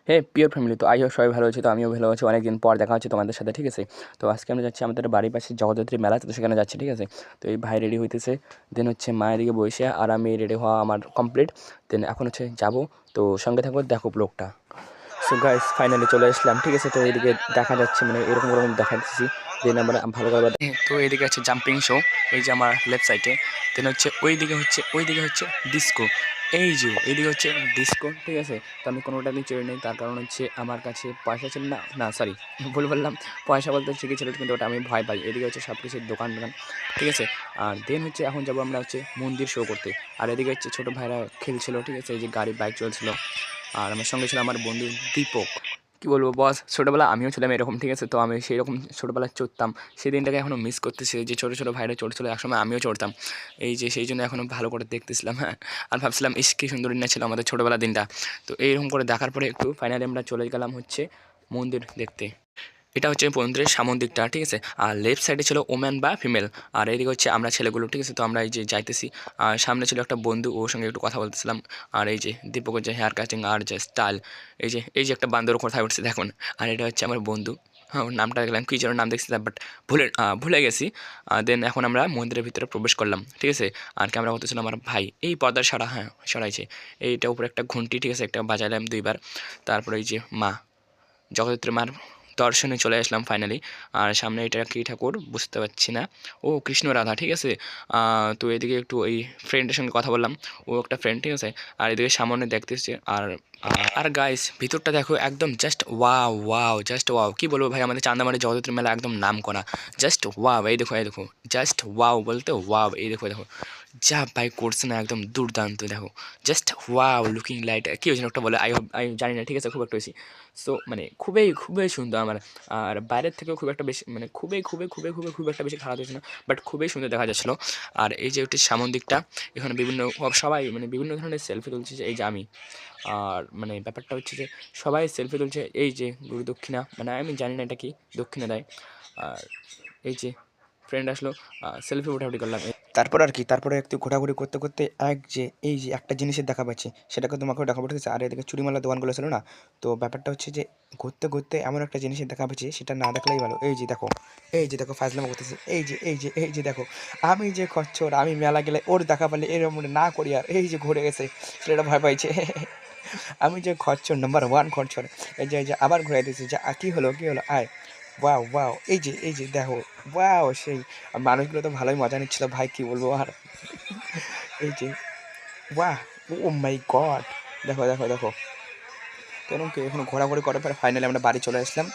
হে pure family, তো I hope সবাই ভালো আছে। তো আমিও ভালো আছি, অনেকদিন পর দেখা হচ্ছে তোমাদের সাথে, ঠিক আছে। তো আজকে আমরা যাচ্ছি আমাদের বাড়ির পাশে জগদ্ধাত্রী মেলা, তো সেখানে যাচ্ছি, ঠিক আছে। তো এই ভাই রেডি হইতেছে, দেন হচ্ছে মা এদিকে বসে, আর আমি রেডি হওয়া আমার কমপ্লিট। দেন এখন হচ্ছে যাবো, তো সঙ্গে থাকবো, দেখো ব্লগটা। সো গাইস ফাইনালি চলে আসলাম, ঠিক আছে। তো এইদিকে দেখা যাচ্ছে মানে এরকম করে দেখা দিচ্ছি। দেন আমরা ভালো করে তো এইদিকে হচ্ছে জাম্পিং শো, এই যে আমার লেফট সাইডে। দেন হচ্ছে ওইদিকে হচ্ছে ডিস্কো, এই যে এইদিকে হচ্ছে ডিস্কো, ঠিক আছে। তো আমি কোনোটাতেই চড়ে নেই, তার কারণ হচ্ছে আমার কাছে পয়সা ছিল না, না সরি ভুল বললাম, পয়সা বলতে ঠিকই ছিল, কিন্তু ওটা আমি ভয় পাই। এদিকে হচ্ছে সব কিছুর দোকান টোকান, ঠিক আছে। আর দেন হচ্ছে এখন যাবো আমরা হচ্ছে মন্দির শো করতে। আর এদিকে হচ্ছে ছোটো ভাইরা খেলছিল, ঠিক আছে, এই যে গাড়ি বাইক চলছিল। আর আমার সঙ্গে ছিল আমার বন্ধু দীপক। কী বলবো বস, ছোটোবেলা আমিও ছিলাম এরকম, ঠিক আছে। তো আমি সেই রকম ছোটোবেলায় চড়তাম, সেই দিনটাকে এখনও মিস করতেছি, যে ছোটো ছোটো ভাইরা চড়ছিল, একসময় আমিও চড়তাম। এই যে সেই জন্য এখনও ভালো করে দেখতেছিলাম, হ্যাঁ। আর ভাবছিলাম ইস কী সুন্দর দিন ছিল আমাদের ছোটোবেলার দিনটা। তো এইরকম করে দেখার পরে একটু ফাইনালি আমরা চলে গেলাম হচ্ছে মন্দির দেখতে। এটা হচ্ছে মন্দিরের সামন দিকটা, ঠিক আছে। আর লেফট সাইডে ছিল ওম্যান বা ফিমেল, আর এইদিকে হচ্ছে আমরা ছেলেগুলো, ঠিক আছে। তো আমরা এই যে যাইতেছি, আর সামনে ছিল একটা বন্ধু, ওর সঙ্গে একটু কথা বলতেছিলাম। আর এই যে দীপকের যে হেয়ার কাটিং আর যে স্টাইল, এই যে একটা বান্দর কোথায় উঠছে দেখুন। আর এটা হচ্ছে আমার বন্ধু, হ্যাঁ ওর নামটা দেখলাম, কী যেন নাম দেখছি, বাট ভুলে গেছি। দেন এখন আমরা মন্দিরের ভিতরে প্রবেশ করলাম, ঠিক আছে। আর ক্যামেরা করতেছিল আমার ভাই, এই পর্দার সারা, হ্যাঁ সরাইছে। এইটা উপরে একটা ঘন্টি, ঠিক আছে, একটা বাজাইলাম দুইবার। তারপরে এই যে মা জগদ্ধাত্রী মার দর্শনে চলে আসলাম ফাইনালি। আর সামনে এটা কী ঠাকুর বুঝতে পারছি না, ও কৃষ্ণ রাধা, ঠিক আছে। তো এদিকে একটু ওই ফ্রেন্ডের সঙ্গে কথা বললাম, ও একটা ফ্রেন্ড, ঠিক আছে। আর এদিকে সামনে দেখতেছে, আর গাইস ভিতরটা দেখো, একদম just wow wow, just wow. কী বলবো ভাই, আমাদের চান্দামারি জগদ্ধাত্রী মেলা একদম নাম করা, জাস্ট ওয়াও। এই দেখো জাস্ট ওয়াও বলতে ওয়াও, এই দেখো যা ভাই করছে না, একদম দুর্দান্ত। দেখো জাস্ট ওয়াও, লুকিং লাইট, কী হয়েছে একটা বলে, আই জানি না, ঠিক আছে, খুব একটা বেশি। সো মানে খুবই সুন্দর আমার। আর বাইরের থেকেও খুব একটা বেশি, মানে খুব একটা বেশি খারাপ হয়েছে না, বাট খুবই সুন্দর দেখা যাচ্ছিলো। আর এই যে ওটি সামন দিকটা, এখানে সবাই মানে বিভিন্ন ধরনের সেলফি তুলছে, এই যে আমি। আর মানে ব্যাপারটা হচ্ছে যে সবাই সেলফি তুলছে, এই যে গুরু দক্ষিণা, মানে আমি জানি না এটা কি দক্ষিণা দেয়। আর এই যে ফ্রেন্ড আসলো, সেলফি উঠাউটি করলাম। তারপর আর কি, তারপরে একটু ঘোরাঘুরি করতে করতে এই যে একটা জিনিসের দেখা পাচ্ছি, সেটাকে তোমাকেও দেখাবো, ঠিক আছে। আর এদিকে চুরিমালা দোকানগুলো ছিল না, তো ব্যাপারটা হচ্ছে যে ঘুরতে ঘুরতে এমন একটা জিনিসের দেখা পাচ্ছি, সেটা না দেখলেই ভালো। এই যে দেখো ফাজলামো করতেছে, এই যে দেখো, আমি যে খচ্চর, আমি মেলা গেলে ওর দেখা পারলে এরকম না করি, আর এই যে ঘুরে গেছে, ছেলেটা ভয় পাইছে। আমি যে খচ্চর, নাম্বার ওয়ান খচ্চর। এই যে আবার ঘুরাই দিয়েছে, যা কি হলো আয়। ওয়াও এই যে দেখো, ওয়াও সেই। আর মানুষগুলো তো ভালোই মজা নিচ্ছিল ভাই, কি বলবো আর। এই যে ওয়াহ, ও মাই গড, দেখো তো এরকম কি, এখন ঘোরাঘুরি করার পরে ফাইনালি আমরা বাড়ি চলে আসলাম।